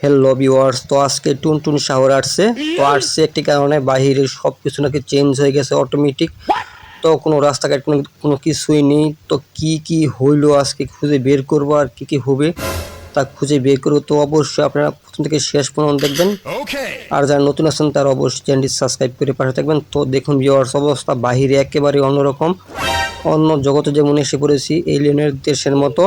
Hello viewers, তো আজকে টুনটুন শাওর আসছে। তো আসছে একটি কারণে বাহিরের সব কিছু নাকি চেঞ্জ হয়ে গেছে অটোমেটিক। তো কোনো রাস্তাঘাট কোনো কিছুই নেই। তো কি কি হইলো আজকে খুঁজে বের করবো, আর কি কি হবে তা খুঁজে বের করবো। তো অবশ্যই আপনারা প্রথম থেকে শেষ পর্যন্ত দেখবেন। আর যারা নতুন আছেন তারা অবশ্যই চ্যানেলটি সাবস্ক্রাইব করে পাশে থাকবেন। তো দেখুন ভিউয়ার্স, অবস্থা বাহিরে একেবারে অন্যরকম, অন্য জগতে যেমন এসে পড়েছি এলিয়েনের দেশের মতো।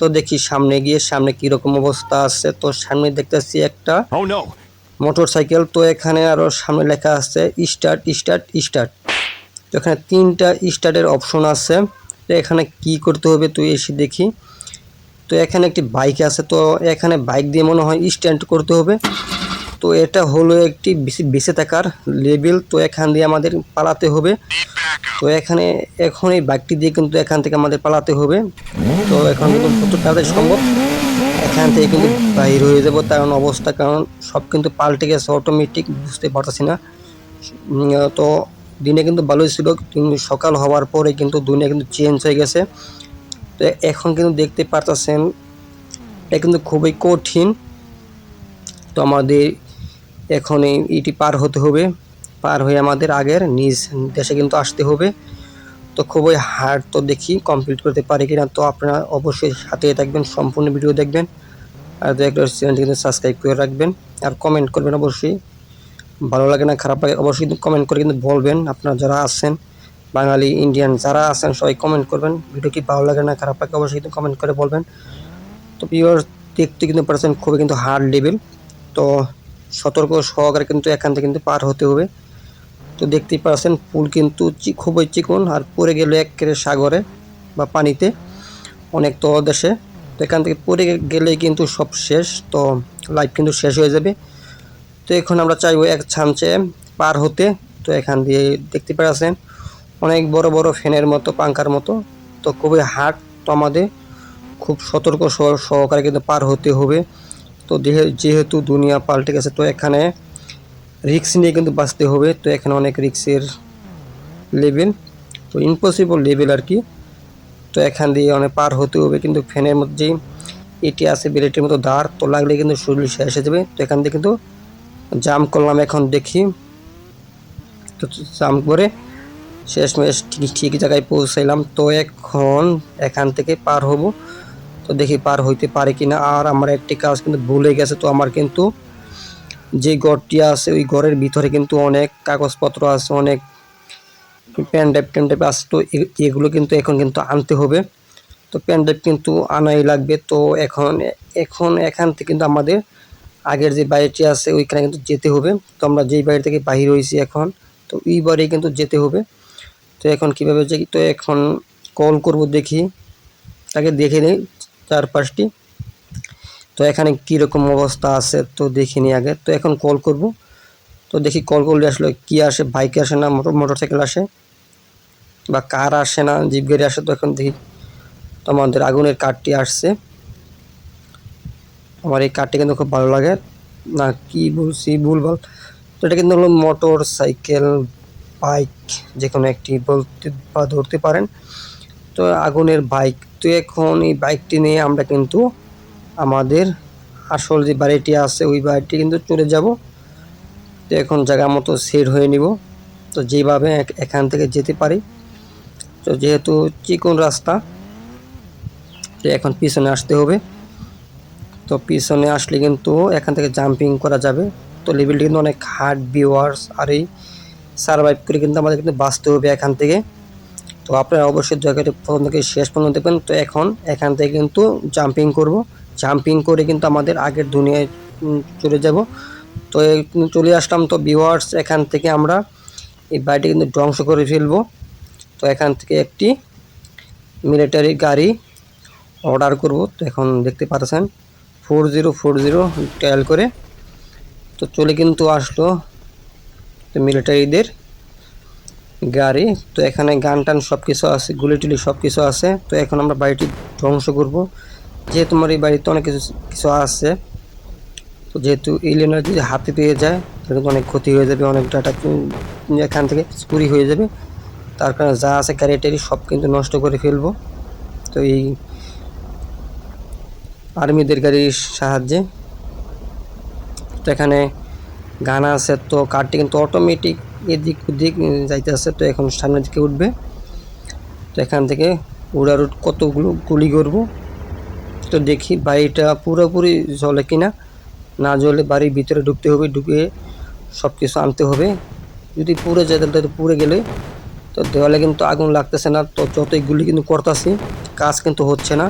তো দেখি সামনে গিয়ে সামনে কিরকম অবস্থা আছে। তো সামনে দেখতেছি একটা মোটর সাইকেল। তো এখানে আরো সামনে লেখা আছে স্টার্ট স্টার্ট স্টার্ট। তো এখানে 3টা স্টার্টের অপশন আছে। তো এখানে কি করতে হবে তুই এসে দেখি। তো এখানে একটি বাইক আছে। তো এখানে বাইক দিয়ে মনে হয় স্ট্যান্ড করতে হবে। তো এটা হলো একটি বেঁচে থাকার লেভেল। তো এখান দিয়ে আমাদের পালাতে হবে। তো এখানে এখন এই বাইকটি দিয়ে কিন্তু এখান থেকে আমাদের পালাতে হবে। তো এখন কিন্তু কত তাড়াতাড়ি সম্ভব এখান থেকে কিন্তু বাইর হয়ে যাব, কারণ অবস্থা কারণ সব কিন্তু পাল্টে গেছে অটোমেটিক, বুঝতে পারতেছি না। তো দিনে কিন্তু ভালোই ছিল, কিন্তু সকাল হওয়ার পরে কিন্তু দুনিয়া কিন্তু চেঞ্জ হয়ে গেছে। তো এখন কিন্তু দেখতে পারতেছেন এটা কিন্তু খুবই কঠিন। তো আমাদের এখন এটি পার হতে হবে, পার হয়ে আমাদের আগের নিজ দেশে কিন্তু আসতে হবে। তো খুবই হার্ড। তো দেখি কমপ্লিট করতে পারি কিনা। তো আপনারা অবশ্যই সাথে থাকবেন, সম্পূর্ণ ভিডিও দেখবেন। আর একটা চ্যানেলটি কিন্তু সাবস্ক্রাইব করে রাখবেন, আর কমেন্ট করবেন অবশ্যই। ভালো লাগে না খারাপ লাগে অবশ্যই কিন্তু কমেন্ট করে কিন্তু বলবেন। আপনারা যারা আছেন বাঙালি ইন্ডিয়ান যারা আছেন সবাই কমেন্ট করবেন, ভিডিও কি ভালো লাগে না খারাপ লাগে অবশ্যই কিন্তু কমেন্ট করে বলবেন। তো ভিউয়ার্স, দেখতে কিন্তু পারছেন খুবই কিন্তু হার্ড লেভেল। তো সতর্ক সহকারে কিন্তু এখান থেকে কিন্তু পার হতে হবে। তো দেখতেই পাচ্ছেন পুল কিন্তু খুবই চিকন, আর পড়ে গেলে একেবারে সাগরে বা পানিতে অনেক তলদেশে। তো এখান থেকে পড়ে গেলেই কিন্তু সব শেষ, তো লাইফ কিন্তু শেষ হয়ে যাবে। তো এখন আমরা চাইবো এক চান্সে পার হতে। তো এখান দিয়ে দেখতে পাচ্ছেন অনেক বড় বড় ফ্যানের মতো, পাঙ্খার মতো। তো খুবই হার্ড। তো আমাদের খুব সতর্ক সহকারে কিন্তু পার হতে হবে। তো যেহেতু দুনিয়া পাল্টে গেছে, তো এখানে রিস্ক নিয়ে কিন্তু বাঁচতে হবে। তো এখানে অনেক রিস্কের লেভেল, তো ইম্পসিবল লেভেল আর কি। তো এখান দিয়ে অনেক পার হতে হবে, কিন্তু ফ্যানের মধ্যেই এটি আছে বিলেটের মতো দাঁড়, তো লাগলে কিন্তু শরীর শেষ হয়ে যাবে। তো এখান দিয়ে কিন্তু জাম্প করলাম, এখন দেখি। তো জাম্প করে শেষমেশ ঠিক জায়গায় পৌঁছাইলাম। তো এখন এখান থেকে পার হব। তো দেখি পার হইতে পারে কিনা। আর আমার একটি কাজ কিন্তু ভুলে গেছে। তো আমার কিন্তু যে ঘরটি আছে ওই ঘরের ভিতরে কিন্তু অনেক কাগজপত্র আছে, অনেক পেন ড্রাইভ আছে। তো এগুলো কিন্তু এখন কিন্তু আনতে হবে। তো পেন ড্রাইভ কিন্তু আনাই লাগবে। তো এখন এখন এখান থেকে কিন্তু আমাদের আগের যে বাড়িটি আছে ওইখানে কিন্তু যেতে হবে। তো আমরা যেই বাড়ি থেকে বাহির হয়েছি এখন, তো ওই বাড়ি কিন্তু যেতে হবে। তো এখন কীভাবে যাই, তো এখন কল করব, দেখি তাকে দেখে নিই চারপাশটি। তো এখানে কীরকম অবস্থা আছে তো দেখে নিই আগে। তো এখন কল করব। তো দেখি কল করলে আসলে কী আসে, বাইক আসে না মোটরসাইকেল আসে, বা কার আসে না জিপ গাড়ি আসে। তো এখন দেখি। তো আমাদের আগুনের কার্ডটি আসছে। আমার এই কার্ডটি কিন্তু খুব ভালো লাগে না, কি বলছি ভুলভাল। তো এটা কিন্তু হলো মোটর সাইকেল, বাইক, যে কোনো একটি বলতে বা ধরতে পারেন। তো আগুনের বাইক। তো এখন এই বাইকটি নিয়ে আমরা কিন্তু আমাদের আসল যে বাড়িটি আছে ওই বাড়িটি কিন্তু চলে যাব। তো এখন জায়গা মতো সেট হয়ে নিব। তো যেভাবে এখান থেকে যেতে পারি। তো যেহেতু চিকন রাস্তা, তো এখন পিছনে আসতে হবে। তো পিছনে আসলে কিন্তু এখান থেকে জাম্পিং করা যাবে। তো লেভেলটি কিন্তু অনেক হার্ড ভিউয়ার্স, আর এই সারভাইভ করে কিন্তু আমাদের কিন্তু বাঁচতে হবে এখান থেকে। তো আপনারা অবশ্যই জায়গাটি প্রথম থেকে শেষ পর্যন্ত দেখবেন। তো এখন এখান থেকে কিন্তু জাম্পিং করব, জাম্পিং করে কিন্তু আমাদের আগের দুনিয়ায় চলে যাব। তো চলে আসলাম। তো ভিউয়ার্স, এখান থেকে আমরা এই বাড়িটি কিন্তু ধ্বংস করে ফেলবো। তো এখান থেকে একটি মিলিটারি গাড়ি অর্ডার করব। তো এখন দেখতে পাচ্ছেন 4040 ডায়াল করে তো চলে কিন্তু আসলো তো মিলিটারিদের গাড়ি। তো এখানে গান টান সব কিছু আছে, গুলি টুলি সব কিছু আছে। তো এখন আমরা বাড়িটি ধ্বংস করব, যেহেতু আমার এই বাড়িতে অনেক কিছু কিছু আছে। তো যেহেতু এলিয়েনরা যদি হাতে পেয়ে যায় তাহলে কিন্তু অনেক ক্ষতি হয়ে যাবে, অনেক ডাটা এখান থেকে চুরি হয়ে যাবে। তার কারণে যা আছে গাড়ি টাড়ি সব কিন্তু নষ্ট করে ফেলবো। তো এই আর্মিদের গাড়ির সাহায্যে। তো এখানে গান আছে, তো কারটি কিন্তু অটোমেটিক এদিক ওদিক যাইতেছে। তো এখন সামনের দিকে উঠবে। তো এখান থেকে উড়ারুট কতগুলো গুলি করব। তো দেখি বাড়িটা পুরোপুরি জ্বলে কিনা, না জ্বলে বাড়ির ভিতরে ঢুকতে হবে, ঢুকে সব কিছু আনতে হবে। যদি পুড়ে যায় তাহলে তো পুড়ে গেলে তো দেওয়ালে কিন্তু আগুন লাগতেছে না, তো যতই গুলি কিন্তু করতেছি কাজ কিন্তু হচ্ছে না।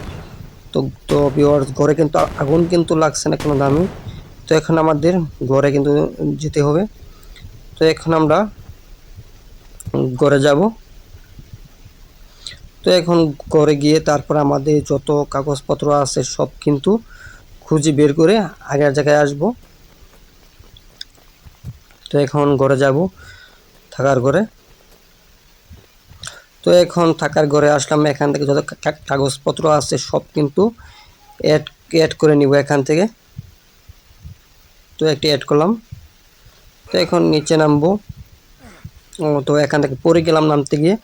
তো তো ভিউয়ার্স ঘরে কিন্তু আগুন কিন্তু লাগছে না কোনো দামি। তো এখন আমাদের ঘরে কিন্তু যেতে হবে। তো এখন আমরা ঘরে যাব। তো এখন ঘরে গিয়ে তারপর আমাদের যত কাগজপত্র আছে সব কিন্তু খুঁজে বের করে আগের জায়গায় আসব। তো এখন ঘরে যাব, থাকার ঘরে। তো এখন থাকার ঘরে আসলাম, এখান থেকে যত কাগজপত্র আছে সব কিন্তু অ্যাড করে নিব এখান থেকে। তো একটি অ্যাড করলাম। তো এখন নিচে নামবো। তো এখান থেকে পড়ে গেলাম নামতে গিয়ে।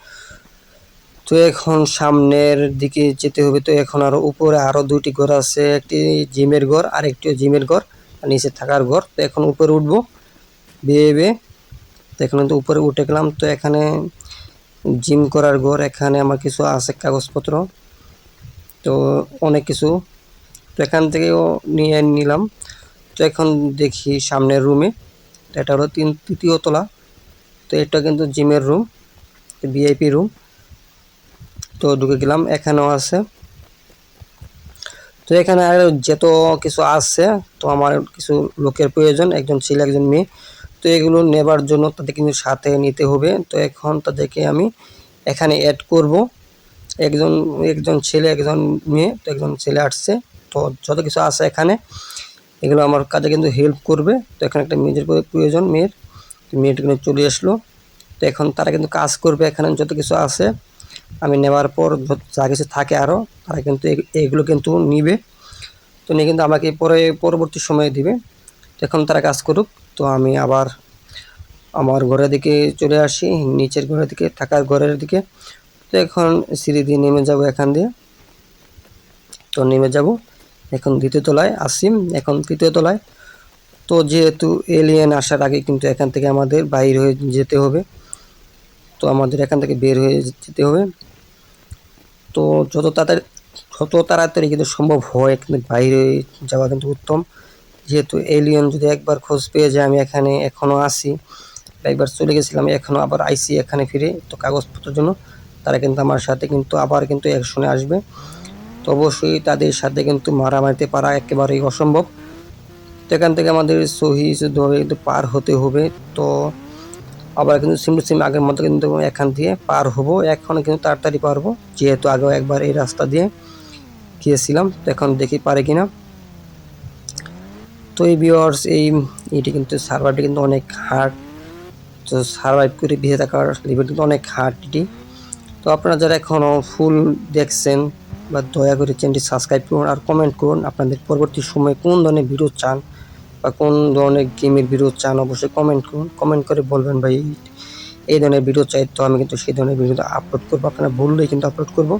তো এখন সামনের দিকে যেতে হবে। তো এখন আরও উপরে আরও দুটি ঘর আছে, একটি জিমের ঘর আর একটি জিমের ঘর আর নিচে থাকার ঘর। তো এখন উপরে উঠবো বেয়ে। তো এখন তো উপরে উঠে গেলাম। তো এখানে জিম করার ঘর, এখানে আমার কিছু আছে কাগজপত্র, তো অনেক কিছু। তো এখান থেকেও নিয়ে নিলাম। তো এখন দেখি সামনের রুমে, এটা হলো তৃতীয় তলা। তো এটা কিন্তু জিমের রুম, ভিআইপি রুম। তো ঢুকে গেলাম, এখানেও আছে। তো এখানে আর যত কিছু আছে, তো আমার কিছু লোকের প্রয়োজন, একজন ছেলে একজন মেয়ে। তো এগুলো নেবার জন্য তাদের কিন্তু সাথে নিতে হবে। তো এখন তাদেরকে আমি এখানে অ্যাড করব, একজন ছেলে একজন মেয়ে। তো একজন ছেলে আসছে, তো যত কিছু আছে এখানে এগুলো আমার কাজে কিন্তু হেল্প করবে। তো এখানে একটা মেয়ের প্রয়োজন, মেয়েটা কিন্তু চলে আসলো। তো এখন তারা কিন্তু কাজ করবে, এখানে যত কিছু আছে আমি নেওয়ার পর যা কিছু থাকে আরও তারা কিন্তু এগুলো কিন্তু নিবে। তো নিয়ে কিন্তু আমাকে পরবর্তী সময়ে দিবে। তো এখন তারা কাজ করুক। তো আমি আবার আমার ঘরের দিকে চলে আসি, নিচের ঘরের দিকে, থাকার ঘরের দিকে। তো এখন সিঁড়ি দিয়ে নেমে যাব এখান দিয়ে। তো নেমে যাব, এখন দ্বিতীয় তলায় আসি, এখন তৃতীয় তলায়। তো যেহেতু এলিয়েন আসার আগে কিন্তু এখান থেকে আমাদের বাইর হয়ে যেতে হবে। তো আমাদের এখান থেকে বের হয়ে যেতে হবে। তো যত তাড়াতাড়ি কিন্তু সম্ভব হয় কিন্তু বাইরে যাওয়া কিন্তু উত্তম। যেহেতু এলিয়েন যদি একবার খোঁজ পেয়ে যায়, আমি এখানে এখনও আসি, একবার চলে গেছিলাম, এখনও আবার আইসি এখানে ফিরে, তো কাগজপত্রের জন্য তারা কিন্তু আমার সাথে কিন্তু আবার কিন্তু অ্যাকশনে আসবে। তো অবশ্যই তাদের সাথে কিন্তু মারামারিতে পারা একেবারেই অসম্ভব। তো এখান থেকে আমাদের সহি ধরে কিন্তু পার হতে হবে। তো আবার কিন্তু সিম টু সিম আগের মতো কিন্তু এখান দিয়ে পার হবো, এখন কিন্তু তাড়াতাড়ি পারবো, যেহেতু আগেও একবার এই রাস্তা দিয়ে গিয়েছিলাম। তো এখন দেখি পারে কিনা। তো এই ভিউয়ার্স এইটি কিন্তু সার্ভারটি কিন্তু অনেক হার্ড, তো সার্ভাইভ করে বেঁচে থাকার লেভেল কিন্তু অনেক হার্ড এটি। তো আপনারা যারা এখনও ফুল দেখছেন, বা দয়া করে চ্যানেলটি সাবস্ক্রাইব করুন আর কমেন্ট করুন আপনাদের পরবর্তী সময়ে কোন ধরনের ভিডিও চান বা কোন ধরনের গেমের ভিডিও চান, অবশ্যই কমেন্ট করুন। কমেন্ট করে বলবেন ভাই এই ধরনের ভিডিও চাই, তো আমি কিন্তু সেই ধরনের ভিডিও আপলোড করবো, আপনারা বললেই কিন্তু আপলোড করব।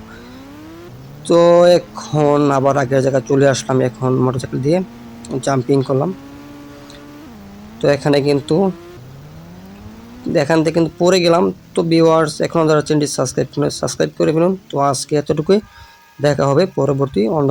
তো এখন আবার আগের জায়গায় চলে আসলাম, এখন মোটরসাইকেল দিয়ে জাম্পিং করলাম। তো এখানে কিন্তু এখান থেকে কিন্তু পড়ে গেলাম। তো ভিউয়ার্স এখনও যারা চ্যানেলটি সাবস্ক্রাইব করে ফেলুন। তো আজকে এতটুকুই, দেখা হবে পরবর্তী অন্য